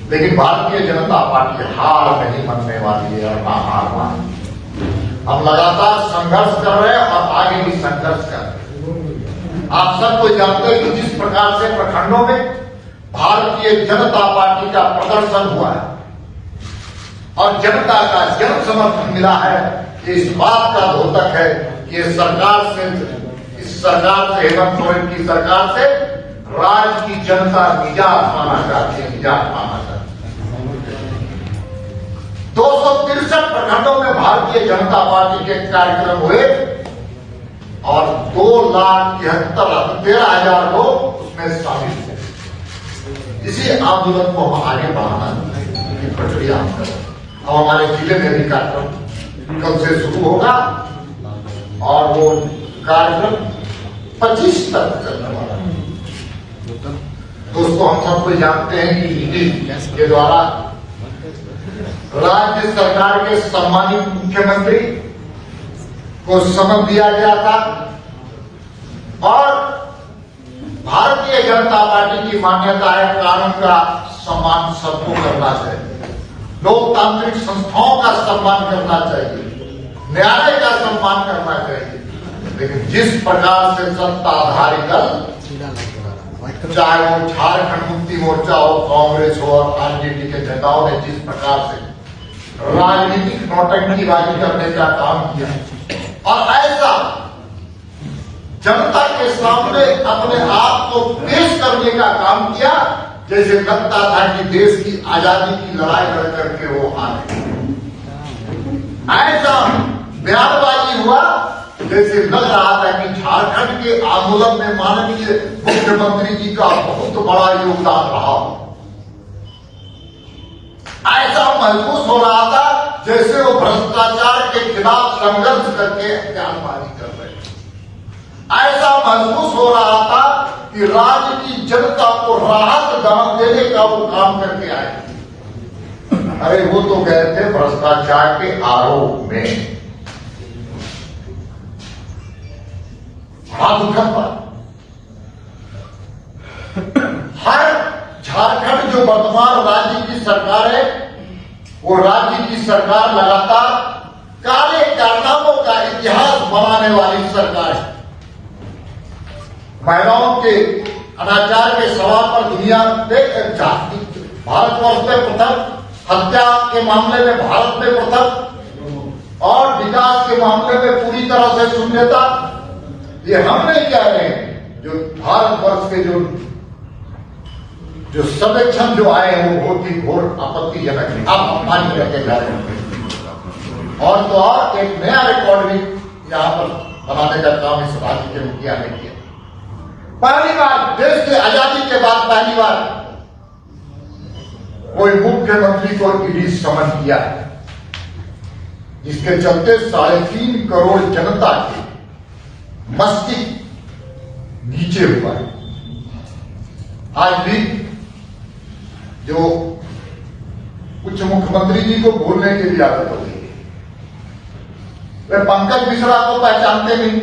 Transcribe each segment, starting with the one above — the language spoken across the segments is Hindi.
लेकिन भारतीय जनता पार्टी हार नहीं मानने वाली है और ना हार मानेगी। हम लगातार संघर्ष कर रहे हैं और आगे भी संघर्ष कर रहे हैं। आप सबको जानते हैं कि जिस प्रकार से प्रखंडों में भारतीय जनता पार्टी का प्रदर्शन हुआ है और जनता का जन समर्थन मिला है, इस बात का द्योतक है कि इस सरकार से हेमंत सोरेन की सरकार से राज्य की जनता निजात पाना चाहती है, निजात पाना चाहती है। 263 प्रखंडों में भारतीय जनता पार्टी के कार्यक्रम हुए और 2,73,000 लोग उसमें शामिल थे। इसी आंदोलन को हम आगे बढ़ाना की प्रक्रिया हम करें। अब हमारे जिले में भी कार्यक्रम कल से शुरू होगा और वो कार्यक्रम 25 तक चलने वाला है। दोस्तों, हम सबको जानते हैं कि नीति के द्वारा राज्य सरकार के सम्मानित मुख्यमंत्री को समन दिया गया था और भारतीय जनता पार्टी की मान्यता है कानून का सम्मान सबको करना चाहिए, लोकतांत्रिक संस्थाओं का सम्मान करना चाहिए, न्यायालय का सम्मान करना चाहिए। लेकिन जिस प्रकार से सत्ताधारी दल, चाहे वो झारखंड मुक्ति मोर्चा हो, कांग्रेस हो और आरजेडी के नेताओं ने जिस प्रकार से राजनीतिक नौटंकीबाजी करने का काम किया और ऐसा जनता के सामने अपने आप को पेश करने का काम किया जैसे लगता था कि देश की आजादी की लड़ाई लड़ करके वो आ रहे। ऐसा बयानबाजी हुआ जैसे लग रहा था कि झारखंड के आंदोलन में माननीय मुख्यमंत्री जी का बहुत बड़ा योगदान रहा। ऐसा महसूस हो रहा था जैसे वो भ्रष्टाचार के खिलाफ संघर्ष करके बयानबाजी कर रहे हैं। ऐसा महसूस हो रहा था कि राज्य की जनता को राहत दान देने का वो काम करके आए। अरे वो तो गए थे भ्रष्टाचार के आरोप में। हर झारखंड जो वर्तमान राज्य की सरकार है, वो राज्य की सरकार लगातार काले कारनामों का इतिहास बनाने वाली सरकार है। महिलाओं के अनाचार के सवाल पर दुनिया भारतवर्ष में प्रथम, हत्या के मामले में भारत में प्रथम और विकास के मामले में पूरी तरह से शून्यता। ये हम नहीं कह रहे हैं, जो भारतवर्ष के जो सर्वेक्षण जो आए हैं वो बहुत ही घोर आपत्तिजनक है। आप अपमानित करके जा रहे हैं और तो और एक नया रिकॉर्ड भी यहाँ पर बनाने का काम इस राज्य के मुखिया ने किया। पहली बार देश की आजादी के बाद पहली बार कोई मुख्यमंत्री को ईडी समन किया है, जिसके चलते 3.5 करोड़ जनता के मस्तिष्क नीचे हुआ है। आज भी जो उच्च मुख्यमंत्री जी को भूलने की भी आदत हो गई है। वे पंकज मिश्रा को पहचानते नहीं,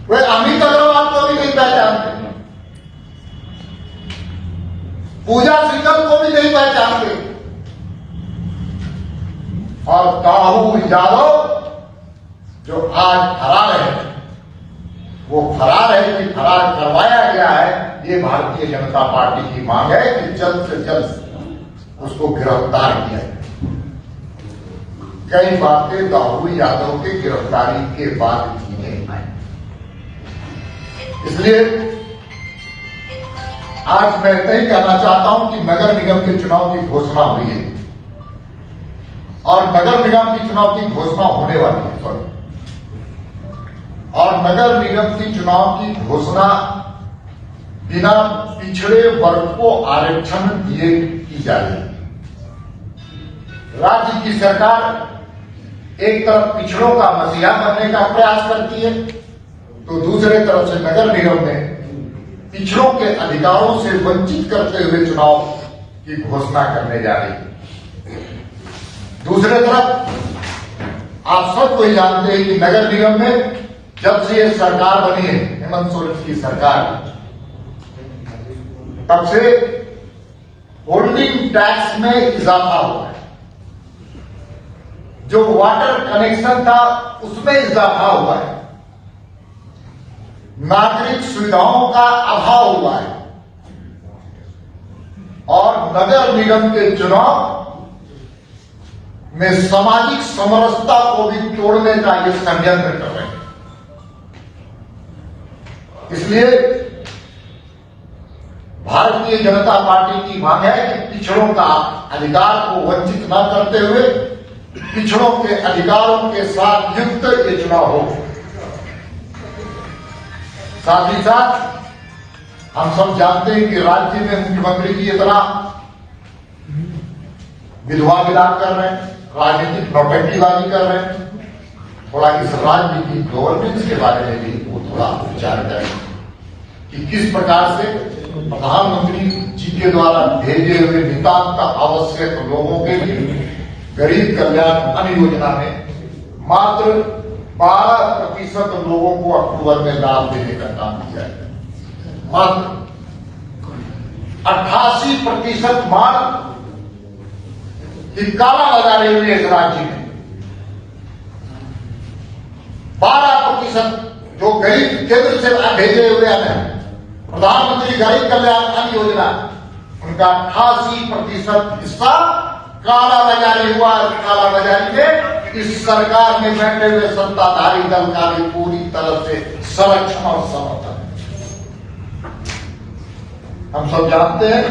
वे अमित अग्रवाल को भी नहीं पहचानते, पूजा सिंघल को भी नहीं पहचानते और काहू यादव जो आज फरार है, वो फरार है कि फरार करवाया गया है। ये भारतीय जनता पार्टी की मांग है कि जल्द से जल्द उसको गिरफ्तार किया जाए। कई बातें राहुल यादव के गिरफ्तारी के बाद की नहीं आई। इसलिए आज मैं यही कहना चाहता हूं कि नगर निगम के चुनाव की घोषणा हुई है और नगर निगम की चुनाव की घोषणा होने वाली है। और नगर निगम की चुनाव की घोषणा बिना पिछड़े वर्ग को आरक्षण दिए की जा रही है। राज्य की सरकार एक तरफ पिछड़ों का मसीहा बनने का प्रयास करती है, तो दूसरे तरफ से नगर निगम में पिछड़ों के अधिकारों से वंचित करते हुए चुनाव की घोषणा करने जा रही है। दूसरे तरफ आप सबको ही जानते हैं कि नगर निगम में जब से ये सरकार बनी है, हेमंत सोरेन की सरकार, तब से होल्डिंग टैक्स में इजाफा हुआ है, जो वाटर कनेक्शन था उसमें इजाफा हुआ है, नागरिक सुविधाओं का अभाव हुआ है और नगर निगम के चुनाव में सामाजिक समरसता को भी तोड़ने का ये षड्यंत्र कर रहे हैं। इसलिए भारतीय जनता पार्टी की मांग है कि पिछड़ों का अधिकार को वंचित न करते हुए पिछड़ों के अधिकारों के साथ युक्त ये चुनाव हो। साथ ही साथ हम सब जानते हैं कि राज्य में मुख्यमंत्री जी इतना विधवा विलाप कर रहे हैं, राजनीतिक नौटंकीबाजी कर रहे हैं। थोड़ा इस राज्य की गवर्नेंस के बारे में भी वो थोड़ा विचार करें कि किस प्रकार से प्रधानमंत्री जी के द्वारा भेजे हुए नितांत आवश्यक लोगों के लिए गरीब कल्याण अन्न योजना में मात्र 12% लोगों को अक्टूबर में लाभ देने का काम किया है। मात्र 88% माल की काला बाजारी हुई इस राज्य में। 12% जो गरीब केंद्र से भेजे हुए हैं, प्रधानमंत्री गरीब कल्याण अन्न योजना, उनका 88% हिस्सा काला बाजारी हुआ। काला बाजारी में इस सरकार में बैठे हुए सत्ताधारी दल का भी पूरी तरह से संरक्षण और समर्थन है। हम सब जानते हैं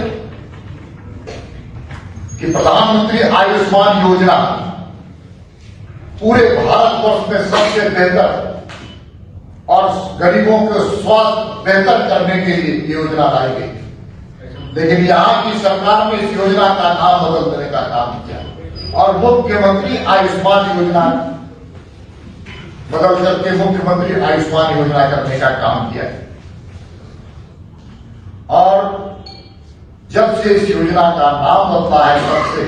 कि प्रधानमंत्री आयुष्मान योजना पूरे भारतवर्ष में सबसे बेहतर और गरीबों के स्वास्थ्य बेहतर करने के लिए योजना लाई गई, लेकिन यहां की सरकार ने इस योजना का नाम बदल देने का काम किया और मुख्यमंत्री आयुष्मान योजना बदल करके मुख्यमंत्री आयुष्मान योजना करने का काम किया है। और जब से इस योजना का नाम बदला है, तब से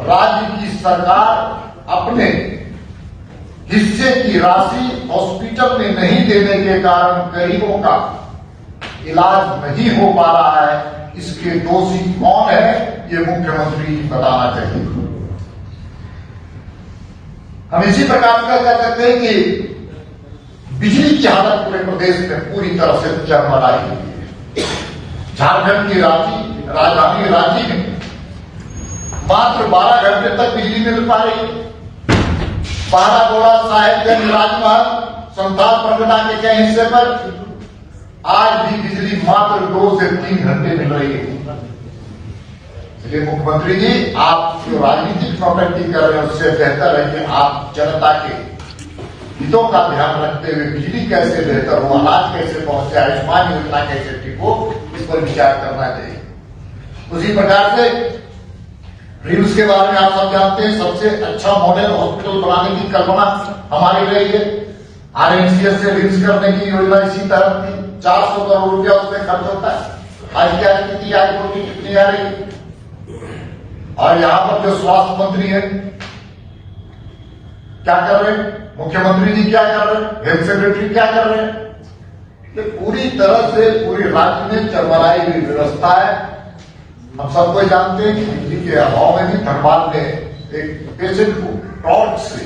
राज्य की सरकार अपने हिस्से की राशि हॉस्पिटल में नहीं देने के कारण गरीबों का इलाज नहीं हो पा रहा है। इसके दोषी कौन है, ये मुख्यमंत्री बताना चाहिए। हम इसी प्रकार का कह सकते हैं कि बिजली की हालत पूरे प्रदेश में पूरी तरह से चरमराई हुई है। झारखंड की राजधानी रांची में मात्र 12 घंटे तक बिजली मिल पा रही है। पारागोड़ा, साहेबगंज, राजमहल, संथाल परगना के कई हिस्से पर आज भी बिजली मात्र 2 से 3 घंटे मिल रही है। इसलिए मुख्यमंत्री जी, आप जो राजनीतिक नौटंकी कर रहे हैं, उससे बेहतर है कि आप जनता के हितों का ध्यान रखते हुए बिजली कैसे बेहतर हो, अनाज कैसे पहुंचे, आयुष्मान योजना कैसे ठीक हो, इस पर विचार करना चाहिए। उसी प्रकार से रिम्स के बारे में आप सब जानते हैं, सबसे अच्छा मॉडल हॉस्पिटल बनाने की कल्पना हमारी रही है। आरएमसीएस से रिम्स करने की योजना इसी तरह थी। 400 करोड़ रुपया उसमें खर्च होता है। आज क्या स्थिति, आज कोई कितनी आ रही है। और यहां पर जो स्वास्थ्य मंत्री है क्या कर रहे हैं, मुख्यमंत्री जी क्या कर रहे हैं, हेल्थ सेक्रेटरी क्या कर रहे हैं, ये पूरी तरह से पूरे राज्य में चरमराई हुई व्यवस्था है। हम सबको जानते हैं कि बिजली के अभाव में भी धनबाद में एक पेशेंट को टॉर्च से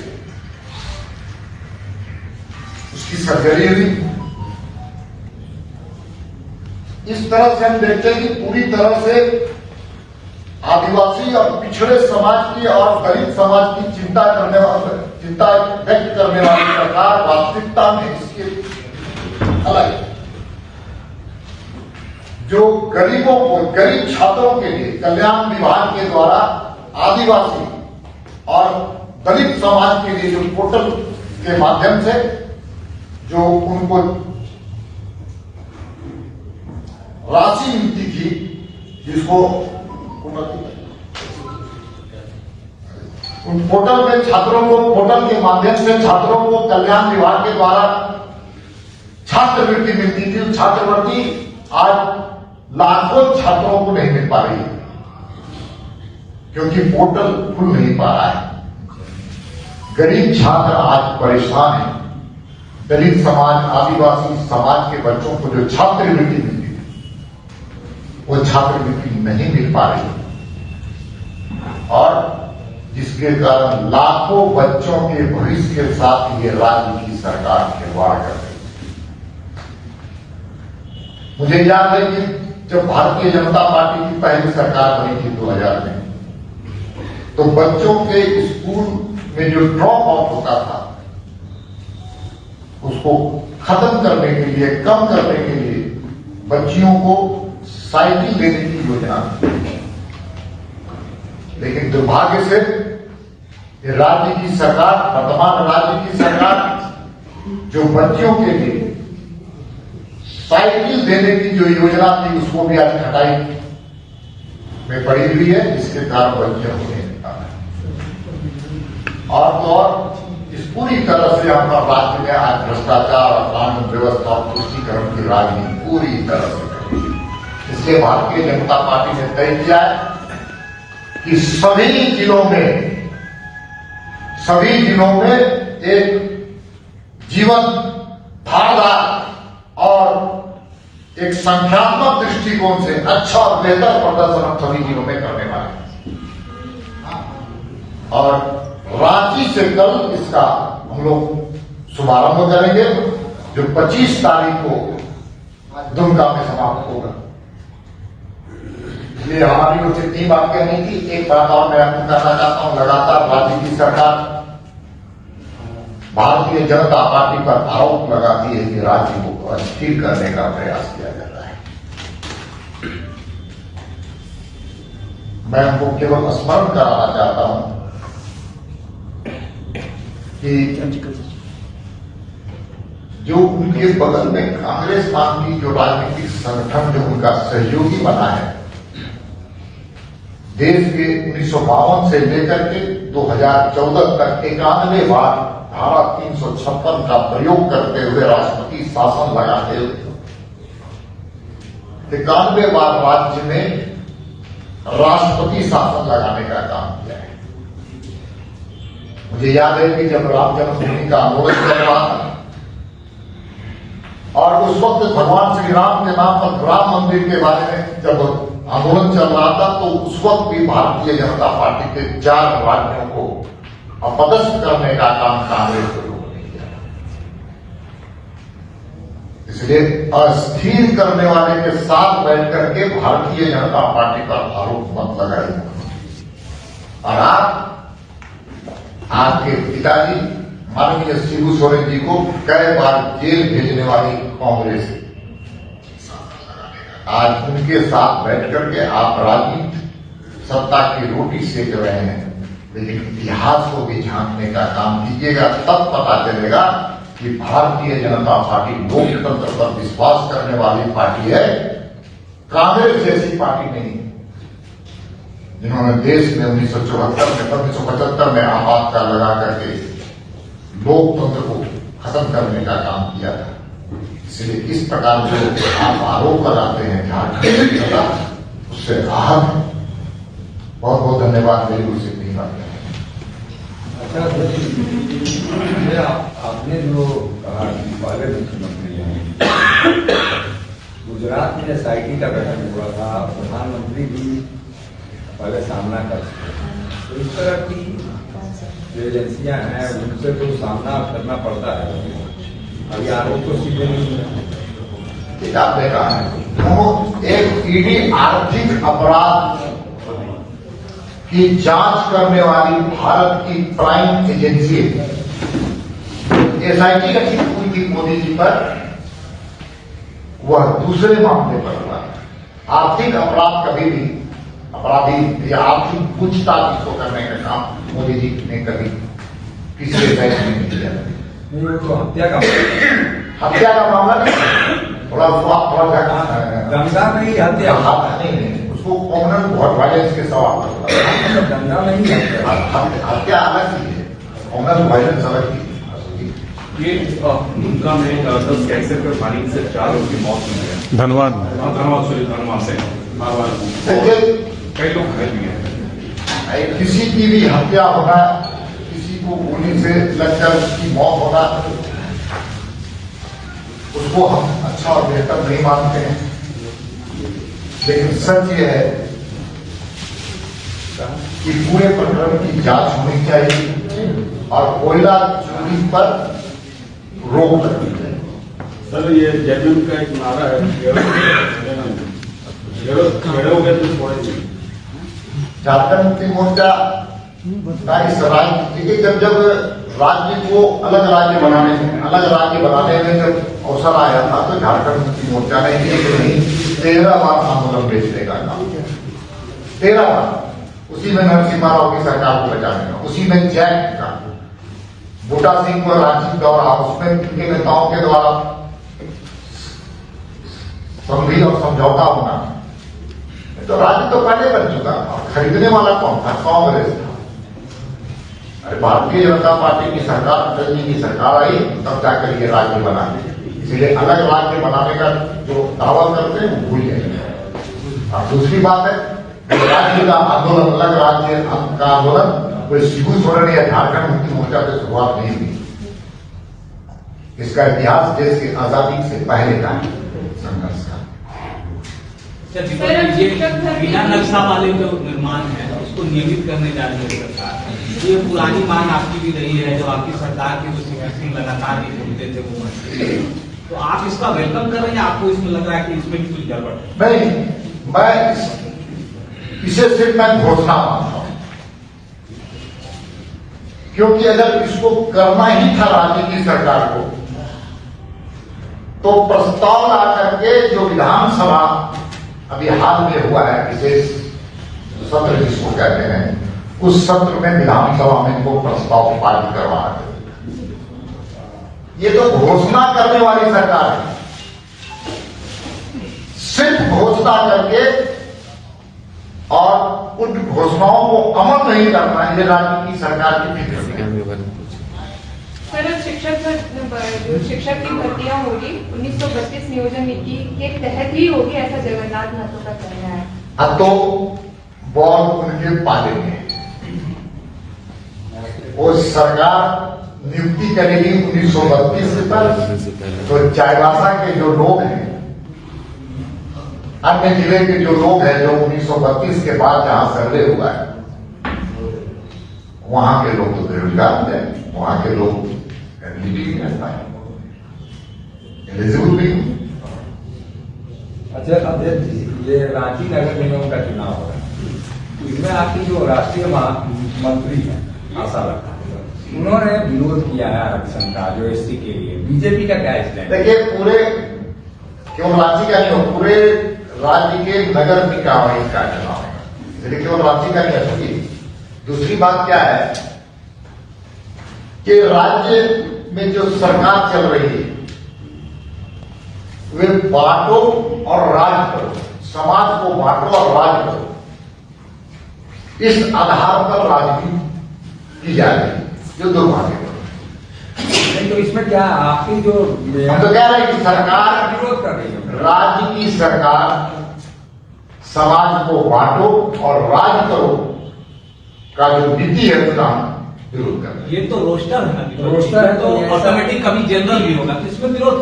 उसकी सर्जरी हुई। इस तरह से हम देखते हैं कि पूरी तरह से आदिवासी और पिछड़े समाज की और दलित समाज की चिंता व्यक्त करने वाली सरकार वास्तविकता में इसके अलग है। जो गरीबों को, गरीब छात्रों के लिए कल्याण विभाग के द्वारा आदिवासी और दलित समाज के लिए जो पोर्टल के माध्यम से जो उनको राशि मिलती थी, जिसको उन पोर्टल में छात्रों को, पोर्टल के माध्यम से छात्रों को कल्याण विभाग के द्वारा छात्रवृत्ति मिलती थी। छात्रवृत्ति आज लाखों छात्रों को नहीं मिल पा रही है, क्योंकि पोर्टल खुल नहीं पा रहा है। गरीब छात्र आज परेशान है। दलित समाज, आदिवासी समाज के बच्चों को जो छात्रवृत्ति मिलती है, वो छात्रवृत्ति नहीं मिल पा रही और जिसके कारण लाखों बच्चों के भविष्य के साथ ये राज्य की सरकार खिलवाड़ कर रही है। मुझे याद है कि जब भारतीय जनता पार्टी की पहली सरकार बनी थी 2000 में, तो बच्चों के स्कूल में जो ड्रॉप आउट होता था उसको खत्म करने के लिए, कम करने के लिए बच्चियों को साइकिल देने की योजना, लेकिन दुर्भाग्य से ये राज्य की सरकार, वर्तमान राज्य की सरकार जो बच्चियों के लिए साइकिल देने की जो योजना थी उसको भी आज खटाई में पड़ी हुई है, जिसके कारण बच्चे होने और तो और इस पूरी तरह से हमारा राज्य में आज भ्रष्टाचार और कानून व्यवस्था और तुष्टीकरण की राजनीति पूरी तरह से, इसलिए भारतीय जनता पार्टी ने तय किया है कि सभी जिलों में एक जीवन धारदार और एक संख्यात्मक दृष्टिकोण से अच्छा और बेहतर प्रदर्शन हम सभी जिलों में करने वाले हैं और रांची से कल इसका हम लोग शुभारंभ करेंगे, जो 25 तारीख को दुमका में समाप्त होगा। इसलिए हमारी ओर से 3 बात कहनी थी। एक बात और मैं आपको कहना चाहता हूं, लगातार राज्य की सरकार भारतीय जनता पार्टी पर आरोप लगाती है कि राज्य को अस्थिर करने का प्रयास किया जा रहा है। मैं उनको केवल स्मरण कराना चाहता हूं कि जो उनके बगल में कांग्रेस नाम की जो राजनीतिक संगठन जो उनका सहयोगी बना है, देश के 1952 से लेकर के 2014 तक 91 बार धारा 356 का प्रयोग करते हुए राष्ट्रपति शासन लगाते हुए 91 बार राज्य में राष्ट्रपति शासन लगाने का काम किया है। मुझे याद है कि जब राम जन्मभूमि का आंदोलन चल रहा था और उस वक्त भगवान श्री राम के नाम पर राम मंदिर के बारे में जब आंदोलन चल रहा था, तो उस वक्त भी भारतीय जनता पार्टी के 4 राज्यों को अपदस्थ करने का काम कांग्रेस के लोगों ने किया। इसलिए अस्थिर करने वाले के साथ बैठ करके भारतीय जनता पार्टी पर आरोप मत लगाइए। और आपके पिताजी माननीय शिबू सोरेन जी को कई बार जेल भेजने वाली कांग्रेस आज उनके साथ बैठ करके आप राजनीति सत्ता की रोटी सेक रहे हैं, लेकिन इतिहास को भी झांकने का काम कीजिएगा, तब पता चलेगा कि भारतीय जनता पार्टी लोकतंत्र पर विश्वास करने वाली पार्टी है, कांग्रेस जैसी पार्टी नहीं, जिन्होंने देश में 1975 में आपातकाल लगा करके लोकतंत्र को खत्म करने का काम किया था। इसलिए इस प्रकार जो आप आरोप लगाते हैं झारखंड की सरकार, उससे आहत है। बहुत बहुत धन्यवाद मेरी ओर से इतनी बात। अच्छा, आपने जो कहा कि पहले मुख्यमंत्री हैं, गुजरात में एसआईटी का गठन हुआ था, प्रधानमंत्री भी पहले सामना कर सकते, तो इस तरह की जो एजेंसियां हैं उनसे तो सामना करना पड़ता है। अभी आरोप तो सीधे नहीं आपने कहा है एक ईडी आर्थिक अपराध की जांच करने वाली भारत की प्राइम एजेंसी एसआईटी गठित हुई थी मोदी जी पर, वह दूसरे मामले पर हुआ। आर्थिक अपराध कभी भी अपराधी या आर्थिक पूछताछ इसको करने का काम मोदी जी ने कभी किसी एसआईटी ने नहीं किया। तो हत्या का मामला नहीं, थोड़ा दंगा नहीं, हत्या नहीं, उसको कॉमनल बहुत वायलेंस के सवाल दंगा नहीं, हत्या अलग ही है, कॉमनल वायलेंस अलग ही। ये मुद्रा में 10 कैंसर के पानी से 4 लोगों की मौत हुई है। धनबाद से कई लोग घायल भी हैं। किसी की भी हत्या होना, किसी को गोली से लगकर उसकी मौत होना, उसको हम अच्छा और बेहतर नहीं मानते हैं। लेकिन सच ये है कि पूरे प्रकरण की जांच होनी चाहिए और कोयला चोरी पर रोक लगनी चाहिए। सर ये जेडीयू का एक नारा है खेड़ोगे तो छोड़ेंगे। झारखंड मुक्ति मोर्चा का इस राज्य जब राज्य को अलग राज्य बनाने में जब अवसर आया था तो झारखंड मुक्ति मोर्चा ने एक नहीं 13 बार आंदोलन बेचने का काम किया। 13 बार उसी में नरसिम्हा राव की सरकार को बचाने का, उसी में जैक का बूटा सिंह को रांची दौरा, उसमें इनके नेताओं के द्वारा संधि और समझौता होना। तो राज्य तो पहले बन चुका था, खरीदने वाला कौन था? कांग्रेस था। अरे भारतीय जनता पार्टी की सरकार, अटल जी की सरकार आई तब जाकर ये राज्य बना। इसलिए अलग राज्य बनाने का जो दावा करते हैं वो भूल गए। और दूसरी बात है राज्य का आंदोलन, अलग राज्य का आंदोलन कोई शिबू सोरेन या झारखंड मुक्ति मोर्चा से शुरुआत नहीं हुई। इसका इतिहास देश की आजादी से पहले का संघर्ष का। ये बिना नक्शा वाले जो निर्माण है उसको नियमित करने जा रही है सरकार। ये पुरानी मांग आपकी भी रही है, जो आपकी सरकार के जो सिंह लगातार ये बोलते थे वो तो आप इसका वेलकम कर रहे हैं? आपको इसमें लग रहा है कि इसमें भी कुछ गड़बड़ है? नहीं, मैं इसे सिर्फ मैं घोषणा मानता हूं, क्योंकि अगर इसको करना ही था राज्य की सरकार को तो प्रस्ताव ला करके जो विधानसभा अभी हाल में हुआ है विशेष सत्र जिसको कहते हैं, उस सत्र में विधानसभा में इनको प्रस्ताव पारित करवाना है। ये तो घोषणा करने वाली सरकार है, सिर्फ घोषणा करके और उन घोषणाओं को अमल नहीं करना, ये राज्य की सरकार की फिक्र है। सर, जो शिक्षक की भर्तियां होगी 1932 नियोजन नीति के तहत ही होगी, ऐसा जगन्नाथ महतो का कहना है। अब तो बॉल उनके पाले में है। वो सरकार नियुक्ति करेगी 1932 पर, तो चाईबासा के जो लोग हैं, अन्य जिले के जो लोग हैं जो 1932 के बाद जहां सर्वे हुआ है, वहां के लोग तो बेरोजगार हो जाएंगे, वहां के लोग एलिजिबल भी। अच्छा अध्यक्ष जी, ये रांची नगर निगम का चुनाव हो रहा है, तो इसमें आपकी जो राष्ट्रीय मंत्री है आशा लता, उन्होंने विरोध किया है आरक्षण का जो एससी के लिए। बीजेपी का क्या स्टैंड? देखिए, पूरे केवल रांची का नहीं हो, पूरे राज्य के नगर निकाय का चुनाव है, इसलिए केवल रांची का नहीं है। दूसरी बात क्या है कि राज्य में जो सरकार चल रही है वे बांटो और राज करो, समाज को बांटो और राज करो, इस आधार पर राजनीति की जा रही है, जो दुर्भाग्यपूर्ण है। नहीं तो इसमें क्या आपकी जो हम तो कह रहे हैं कि सरकार विरोध कर रही है, राज्य की सरकार समाज को बांटो और राज करो का जो नीति है उसका विरोध कर रहे हैं। ये तो रोस्टर है ना, रोस्टर है तो ऑटोमेटिक कभी जनरल भी होगा, तो इसमें विरोध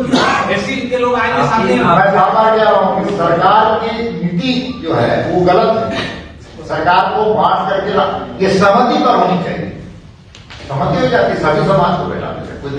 एससी के लोग आएंगे सामने। मैं बार बार कह रहा हूं कि सरकार की नीति जो है वो गलत है। सरकार को बांट करके ये सहमति पर होनी चाहिए, सहमति हो जाती सभी समाज को बैठा